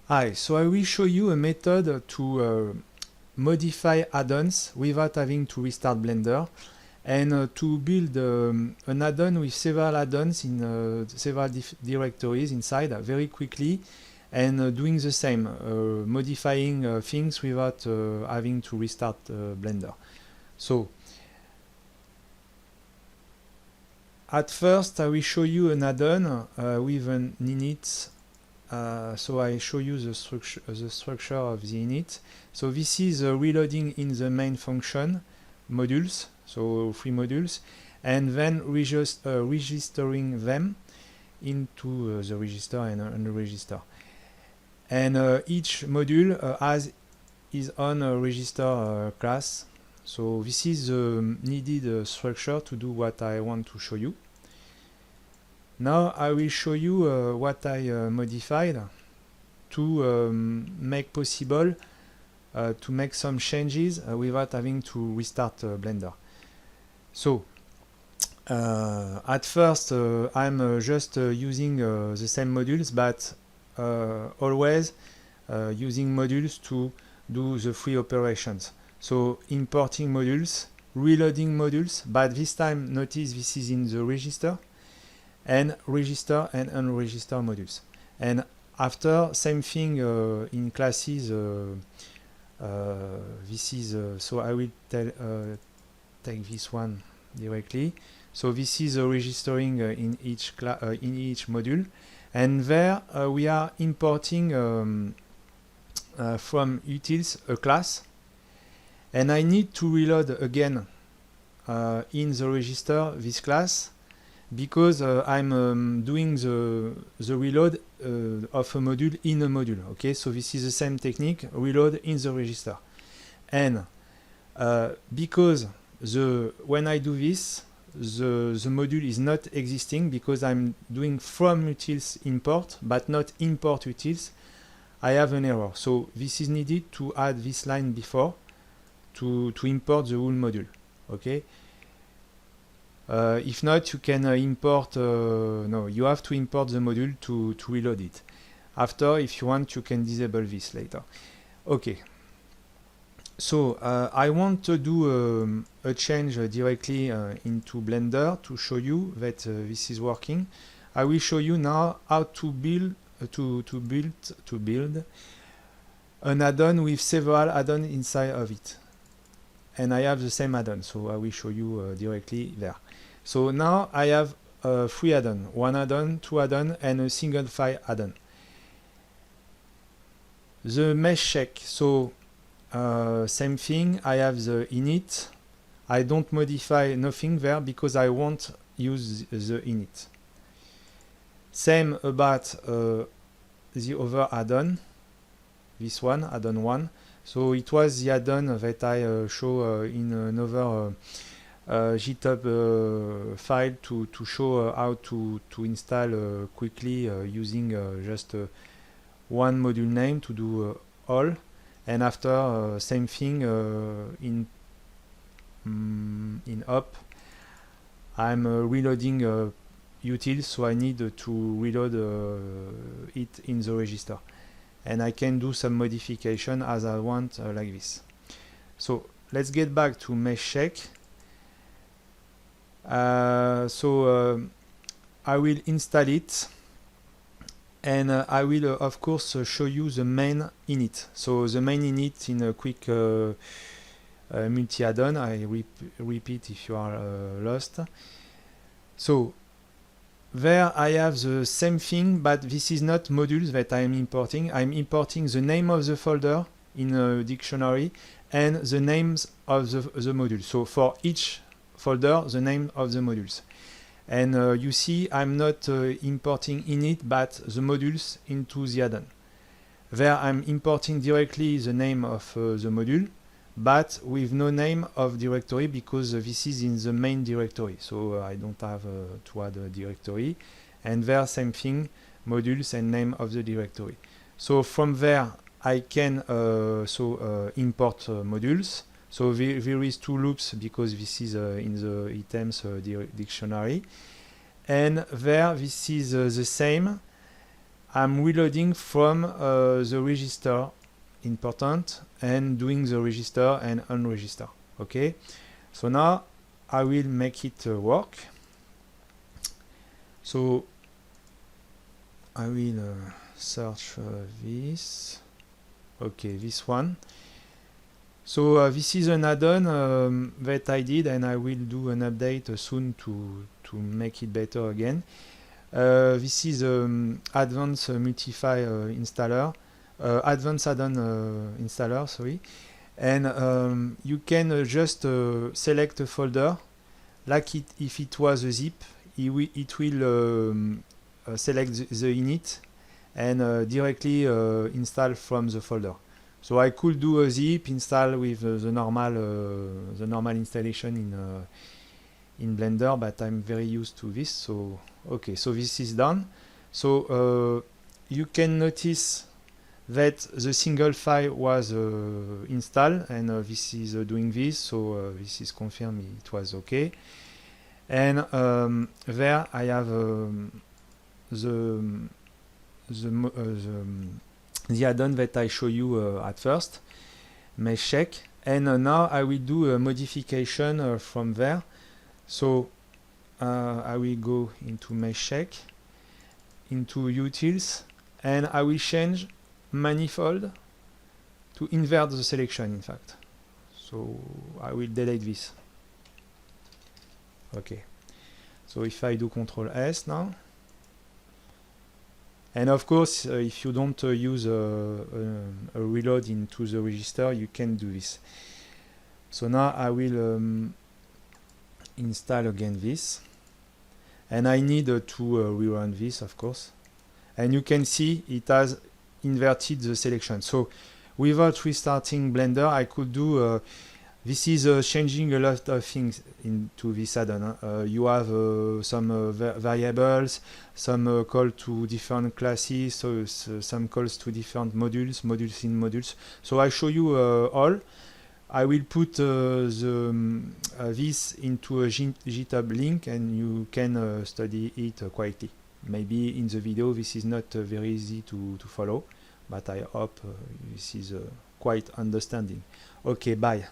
Hi, so I will show you a method to modify add-ons without having to restart Blender and to build an add-on with several add-ons in several directories inside very quickly and doing the same, modifying things without having to restart Blender. So at first I will show you an add-on with an init. So I show you the structure of the init. So this is reloading in the main function modules, so 3 modules, and then registering them into the register and unregister. And each module has its own register class. So this is the needed structure to do what I want to show you. Now I will show you what I modified to make possible to make some changes without having to restart Blender. So at first I'm just using the same modules, but always using modules to do the 3 operations. So importing modules, reloading modules, but this time notice this is in the register, and register and unregister modules. And after, same thing in classes. This is so I will take this one directly. So this is registering in each module, and there we are importing from utils a class, and I need to reload again in the register this class, because I'm doing the reload of a module in a module. Okay, so this is the same technique, reload in the register. And because when I do this, the module is not existing, because I'm doing from utils import but not import utils, I have an error. So this is needed to add this line before to import the whole module. Okay. If not, you can import, no, you have to import the module to reload it. After, if you want, you can disable this later. Okay. So I want to do a change directly into Blender to show you that this is working. I will show you now how to build an add-on with several add-ons inside of it. And I have the same add-on, so I will show you directly there. So now I have 3 add-ons, 1 add-on, 2 add-on, and a single file add-on. The mesh check, so same thing, I have the init. I don't modify nothing there because I won't use the init. Same about the other add-on, this one, add-on 1. So it was the add-on that I show in another GitHub file to show how to install quickly using just one module name to do all. And after, same thing in up. I'm reloading utils, so I need to reload it in the register. And I can do some modification as I want, like this. So let's get back to mesh check. I will install it, and I will of course show you the main init. So the main init in a quick multi add-on. I repeat if you are lost. So there I have the same thing, but this is not modules that I am importing. I'm importing the name of the folder in a dictionary and the names of the module. So for each folder, the name of the modules. And you see I'm not importing init, but the modules into the add-on. There I'm importing directly the name of the module, but with no name of directory, because this is in the main directory, so I don't have to add a directory. And there, same thing, modules and name of the directory. So from there I can import modules. So there is 2 loops, because this is in the items dictionary. And there, this is the same. I'm reloading from the register important and doing the register and unregister. Okay, so now I will make it work. So I will search this. Okay, this one. So this is an add-on that I did, and I will do an update soon to make it better again. This is advanced multi-file installer, advanced add-on installer, sorry. And you can just select a folder, like if it was a zip, it will select the init and directly install from the folder. So I could do a zip install with the normal installation in Blender, but I'm very used to this. So okay, so this is done. So you can notice that the single file was installed, and this is doing this. So this is confirmed it was okay. And there I have the add-on that I show you at first, mesh check, and now I will do a modification from there. So I will go into mesh check, into utils, and I will change manifold to invert the selection, in fact. So I will delete this. Okay, so if I do Ctrl S now, and of course if you don't use a reload into the register, you can do this. So now I will install again this, and I need to rerun this, of course, and you can see it has inverted the selection. So without restarting Blender, I could do this is changing a lot of things into this add-on. You have some variables, some call to different classes, so some calls to different modules in modules. So I show you all. I will put this into a GitHub link, and you can study it quietly. Maybe in the video this is not very easy to follow, but I hope this is quite understanding. Okay, bye.